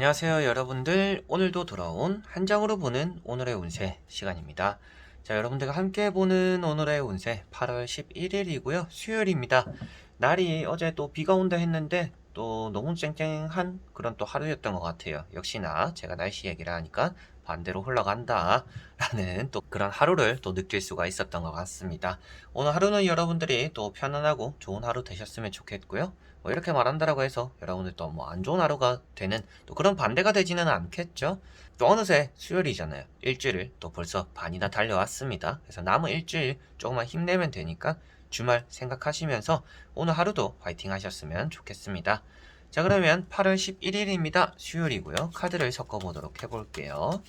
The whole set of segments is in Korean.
안녕하세요 여러분들. 오늘도 돌아온 한 장으로 보는 오늘의 운세 시간입니다. 자, 여러분들과 함께 보는 오늘의 운세 8월 11일이고요 수요일입니다. 날이 어제 또 비가 온다 했는데 또 너무 쨍쨍한 그런 또 하루였던 것 같아요. 역시나 제가 날씨 얘기를 하니까 반대로 흘러간다 라는 또 그런 하루를 또 느낄 수가 있었던 것 같습니다. 오늘 하루는 여러분들이 또 편안하고 좋은 하루 되셨으면 좋겠고요. 뭐 이렇게 말한다라고 해서 여러분들도 뭐 안 좋은 하루가 되는 또 그런 반대가 되지는 않겠죠. 또 어느새 수요일이잖아요. 일주일 또 벌써 반이나 달려왔습니다. 그래서 남은 일주일 조금만 힘내면 되니까 주말 생각하시면서 오늘 하루도 화이팅 하셨으면 좋겠습니다. 자, 그러면 8월 11일입니다. 수요일이고요. 카드를 섞어보도록 해볼게요.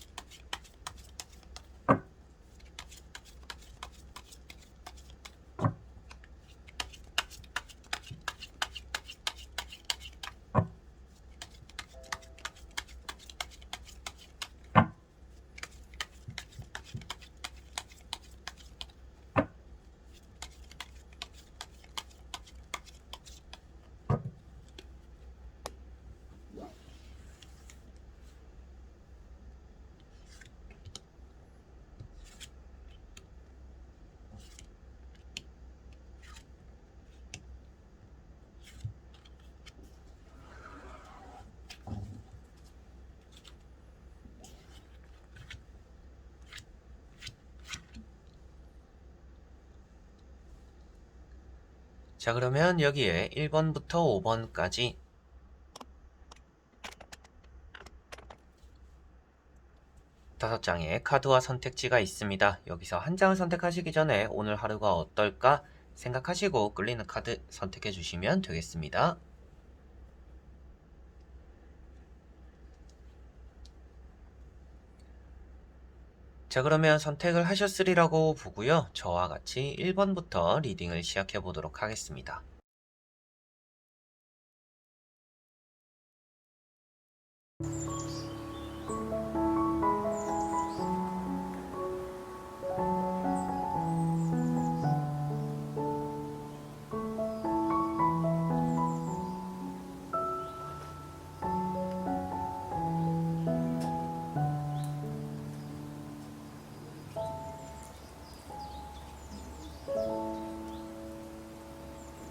자, 그러면 여기에 1번부터 5번까지 5장의 카드와 선택지가 있습니다. 여기서 한 장을 선택하시기 전에 오늘 하루가 어떨까 생각하시고 끌리는 카드 선택해 주시면 되겠습니다. 자, 그러면 선택을 하셨으리라고 보고요. 저와 같이 1번부터 리딩을 시작해 보도록 하겠습니다.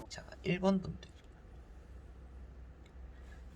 자, 1번 분들.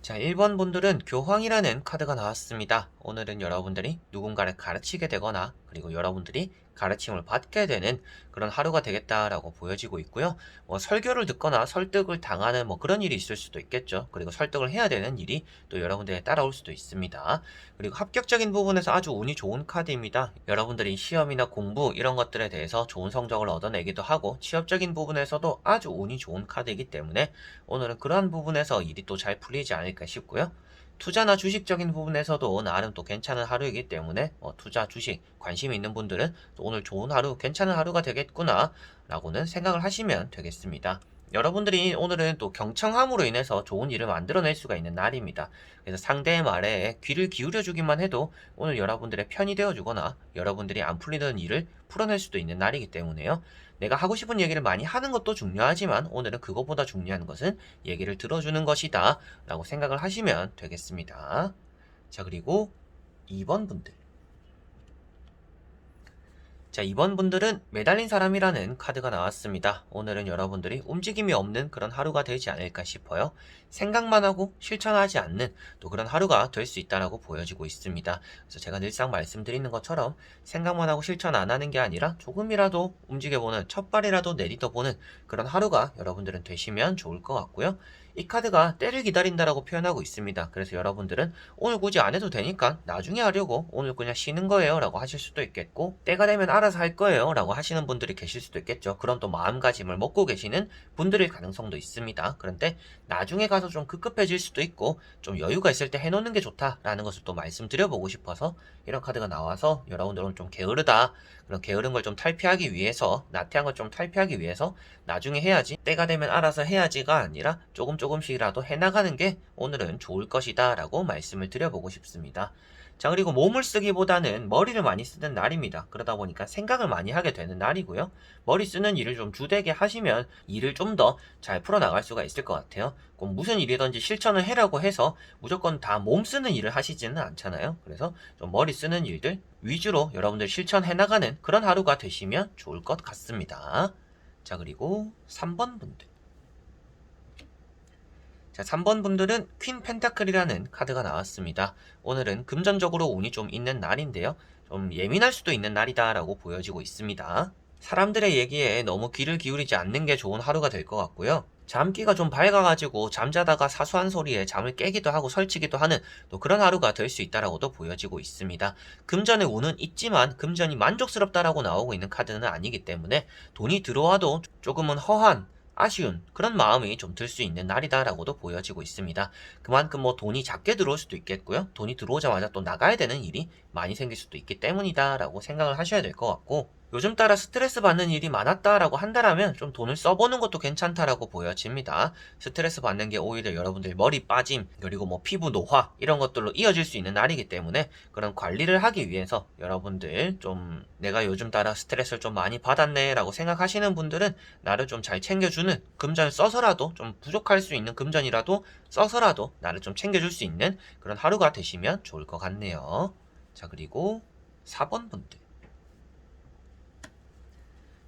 자, 1번 분들은 교황이라는 카드가 나왔습니다. 오늘은 여러분들이 누군가를 가르치게 되거나 그리고 여러분들이 가르침을 받게 되는 그런 하루가 되겠다라고 보여지고 있고요. 뭐 설교를 듣거나 설득을 당하는 뭐 그런 일이 있을 수도 있겠죠. 그리고 설득을 해야 되는 일이 또 여러분들에 따라올 수도 있습니다. 그리고 합격적인 부분에서 아주 운이 좋은 카드입니다. 여러분들이 시험이나 공부 이런 것들에 대해서 좋은 성적을 얻어내기도 하고 취업적인 부분에서도 아주 운이 좋은 카드이기 때문에 오늘은 그러한 부분에서 일이 또 잘 풀리지 않을까 싶고요. 투자나 주식적인 부분에서도 나름 또 괜찮은 하루이기 때문에 투자, 주식 관심 있는 분들은 또 오늘 좋은 하루, 괜찮은 하루가 되겠구나 라고는 생각을 하시면 되겠습니다. 여러분들이 오늘은 또 경청함으로 인해서 좋은 일을 만들어낼 수가 있는 날입니다. 그래서 상대의 말에 귀를 기울여 주기만 해도 오늘 여러분들의 편이 되어 주거나 여러분들이 안 풀리는 일을 풀어낼 수도 있는 날이기 때문에요. 내가 하고 싶은 얘기를 많이 하는 것도 중요하지만 오늘은 그것보다 중요한 것은 얘기를 들어주는 것이다 라고 생각을 하시면 되겠습니다. 자, 그리고 2번 분들. 자, 2번 분들은 매달린 사람이라는 카드가 나왔습니다. 오늘은 여러분들이 움직임이 없는 그런 하루가 되지 않을까 싶어요. 생각만 하고 실천하지 않는 또 그런 하루가 될 수 있다라고 보여지고 있습니다. 그래서 제가 늘상 말씀드리는 것처럼 생각만 하고 실천 안 하는 게 아니라 조금이라도 움직여보는, 첫발이라도 내딛어보는 그런 하루가 여러분들은 되시면 좋을 것 같고요. 이 카드가 때를 기다린다라고 표현하고 있습니다. 그래서 여러분들은 오늘 굳이 안 해도 되니까 나중에 하려고 오늘 그냥 쉬는 거예요 라고 하실 수도 있겠고, 때가 되면 알아서 할 거예요 라고 하시는 분들이 계실 수도 있겠죠. 그런 또 마음가짐을 먹고 계시는 분들일 가능성도 있습니다. 그런데 나중에 가서 좀 급급해질 수도 있고 좀 여유가 있을 때 해놓는 게 좋다라는 것을 또 말씀드려보고 싶어서 이런 카드가 나와서 여러분들은 좀 게으르다, 그런 게으른 걸 좀 탈피하기 위해서, 나태한 걸 좀 탈피하기 위해서 나중에 해야지, 때가 되면 알아서 해야지가 아니라 조금씩이라도 해나가는 게 오늘은 좋을 것이다 라고 말씀을 드려보고 싶습니다. 자, 그리고 몸을 쓰기보다는 머리를 많이 쓰는 날입니다. 그러다 보니까 생각을 많이 하게 되는 날이고요. 머리 쓰는 일을 좀 주되게 하시면 일을 좀 더 잘 풀어나갈 수가 있을 것 같아요. 꼭 무슨 일이든지 실천을 해라고 해서 무조건 다 몸 쓰는 일을 하시지는 않잖아요. 그래서 좀 머리 쓰는 일들 위주로 여러분들 실천해 나가는 그런 하루가 되시면 좋을 것 같습니다. 자, 그리고 3번 분들. 자, 3번 분들은 퀸 펜타클이라는 카드가 나왔습니다. 오늘은 금전적으로 운이 좀 있는 날인데요. 좀 예민할 수도 있는 날이다라고 보여지고 있습니다. 사람들의 얘기에 너무 귀를 기울이지 않는 게 좋은 하루가 될 것 같고요. 잠기가 좀 밝아가지고 잠자다가 사소한 소리에 잠을 깨기도 하고 설치기도 하는 또 그런 하루가 될 수 있다라고도 보여지고 있습니다. 금전의 운은 있지만 금전이 만족스럽다라고 나오고 있는 카드는 아니기 때문에 돈이 들어와도 조금은 허한 아쉬운 그런 마음이 좀 들 수 있는 날이다라고도 보여지고 있습니다. 그만큼 뭐 돈이 작게 들어올 수도 있겠고요. 돈이 들어오자마자 또 나가야 되는 일이 많이 생길 수도 있기 때문이다라고 생각을 하셔야 될 것 같고, 요즘 따라 스트레스 받는 일이 많았다라고 한다라면 좀 돈을 써보는 것도 괜찮다라고 보여집니다. 스트레스 받는 게 오히려 여러분들 머리 빠짐 그리고 뭐 피부 노화 이런 것들로 이어질 수 있는 날이기 때문에 그런 관리를 하기 위해서 여러분들 좀 내가 요즘 따라 스트레스를 좀 많이 받았네 라고 생각하시는 분들은 나를 좀 잘 챙겨주는 금전을 써서라도 좀 부족할 수 있는 금전이라도 써서라도 나를 좀 챙겨줄 수 있는 그런 하루가 되시면 좋을 것 같네요. 자, 그리고 4번 분들.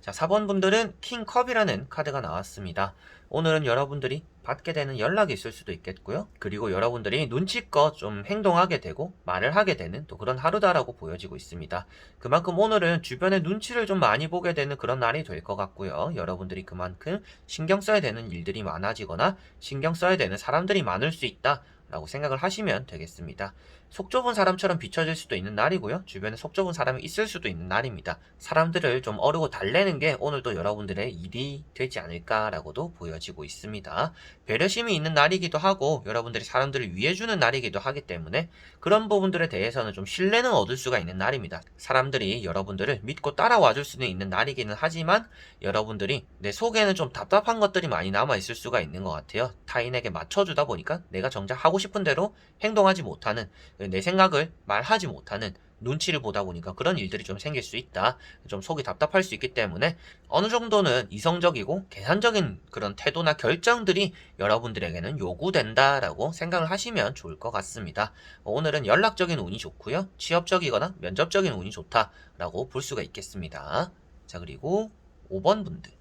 자, 4번 분들은 킹컵이라는 카드가 나왔습니다. 오늘은 여러분들이 받게 되는 연락이 있을 수도 있겠고요. 그리고 여러분들이 눈치껏 좀 행동하게 되고 말을 하게 되는 또 그런 하루다라고 보여지고 있습니다. 그만큼 오늘은 주변의 눈치를 좀 많이 보게 되는 그런 날이 될 것 같고요. 여러분들이 그만큼 신경 써야 되는 일들이 많아지거나 신경 써야 되는 사람들이 많을 수 있다 라고 생각을 하시면 되겠습니다. 속 좁은 사람처럼 비춰질 수도 있는 날이고요. 주변에 속 좁은 사람이 있을 수도 있는 날입니다. 사람들을 좀 어르고 달래는 게 오늘도 여러분들의 일이 되지 않을까라고도 보여지고 있습니다. 배려심이 있는 날이기도 하고 여러분들이 사람들을 위해주는 날이기도 하기 때문에 그런 부분들에 대해서는 좀 신뢰는 얻을 수가 있는 날입니다. 사람들이 여러분들을 믿고 따라와 줄 수는 있는 날이기는 하지만 여러분들이 내 속에는 좀 답답한 것들이 많이 남아있을 수가 있는 것 같아요. 타인에게 맞춰주다 보니까 내가 정작 하고 싶은 대로 행동하지 못하는, 내 생각을 말하지 못하는, 눈치를 보다 보니까 그런 일들이 좀 생길 수 있다. 좀 속이 답답할 수 있기 때문에 어느 정도는 이성적이고 계산적인 그런 태도나 결정들이 여러분들에게는 요구된다라고 생각을 하시면 좋을 것 같습니다. 오늘은 연락적인 운이 좋고요. 취업적이거나 면접적인 운이 좋다라고 볼 수가 있겠습니다. 자, 그리고 5번 분들.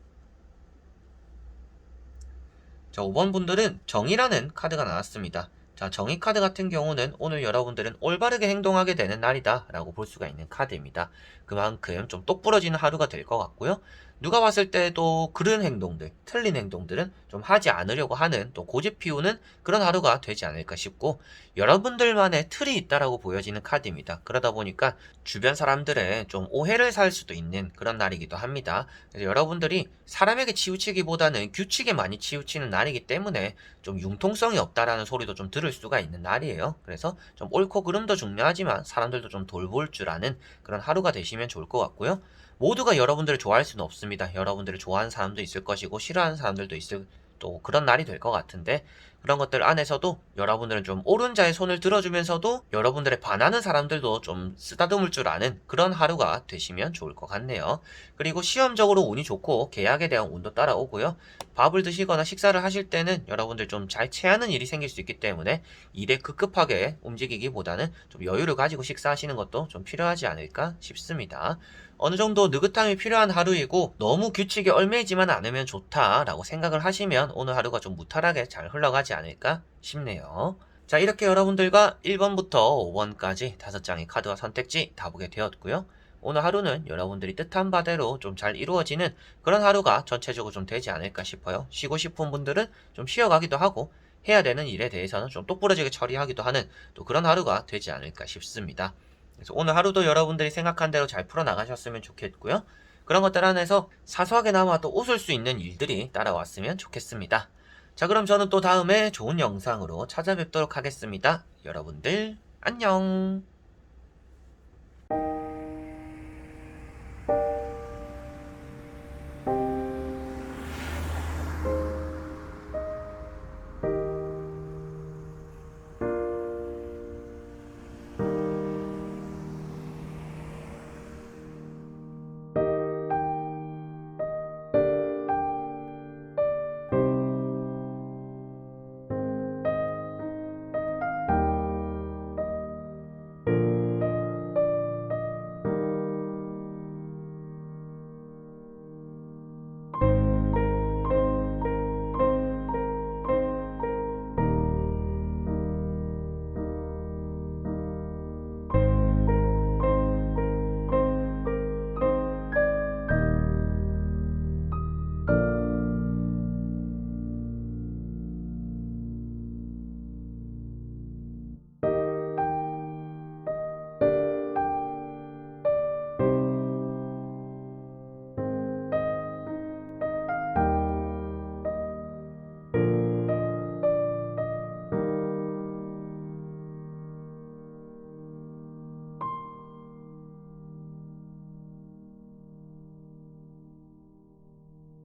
자, 5번 분들은 정의라는 카드가 나왔습니다. 자, 정의 카드 같은 경우는 오늘 여러분들은 올바르게 행동하게 되는 날이다 라고 볼 수가 있는 카드입니다. 그만큼 좀 똑부러지는 하루가 될 것 같고요. 누가 봤을 때도 그런 행동들, 틀린 행동들은 좀 하지 않으려고 하는 또 고집 피우는 그런 하루가 되지 않을까 싶고, 여러분들만의 틀이 있다라고 보여지는 카드입니다. 그러다 보니까 주변 사람들의 좀 오해를 살 수도 있는 그런 날이기도 합니다. 그래서 여러분들이 사람에게 치우치기보다는 규칙에 많이 치우치는 날이기 때문에 좀 융통성이 없다라는 소리도 좀 들을 수가 있는 날이에요. 그래서 좀 옳고 그름도 중요하지만 사람들도 좀 돌볼 줄 아는 그런 하루가 되시면 좋을 것 같고요. 모두가 여러분들을 좋아할 수는 없습니다. 여러분들을 좋아하는 사람도 있을 것이고 싫어하는 사람들도 있을 또 그런 날이 될 것 같은데, 그런 것들 안에서도 여러분들은 좀 옳은 자의 손을 들어주면서도 여러분들의 반하는 사람들도 좀 쓰다듬을 줄 아는 그런 하루가 되시면 좋을 것 같네요. 그리고 시험적으로 운이 좋고 계약에 대한 운도 따라오고요. 밥을 드시거나 식사를 하실 때는 여러분들 좀 잘 체하는 일이 생길 수 있기 때문에 일에 급급하게 움직이기보다는 좀 여유를 가지고 식사하시는 것도 좀 필요하지 않을까 싶습니다. 어느 정도 느긋함이 필요한 하루이고 너무 규칙에 얽매이지만 않으면 좋다라고 생각을 하시면 오늘 하루가 좀 무탈하게 잘 흘러가지 않을까 싶네요. 자, 이렇게 여러분들과 1번부터 5번까지 5장의 카드와 선택지 다 보게 되었고요. 오늘 하루는 여러분들이 뜻한 바대로 좀 잘 이루어지는 그런 하루가 전체적으로 좀 되지 않을까 싶어요. 쉬고 싶은 분들은 좀 쉬어가기도 하고 해야 되는 일에 대해서는 좀 똑부러지게 처리하기도 하는 또 그런 하루가 되지 않을까 싶습니다. 그래서 오늘 하루도 여러분들이 생각한 대로 잘 풀어나가셨으면 좋겠고요. 그런 것들 안에서 사소하게나마 또 웃을 수 있는 일들이 따라왔으면 좋겠습니다. 자, 그럼 저는 또 다음에 좋은 영상으로 찾아뵙도록 하겠습니다. 여러분들 안녕.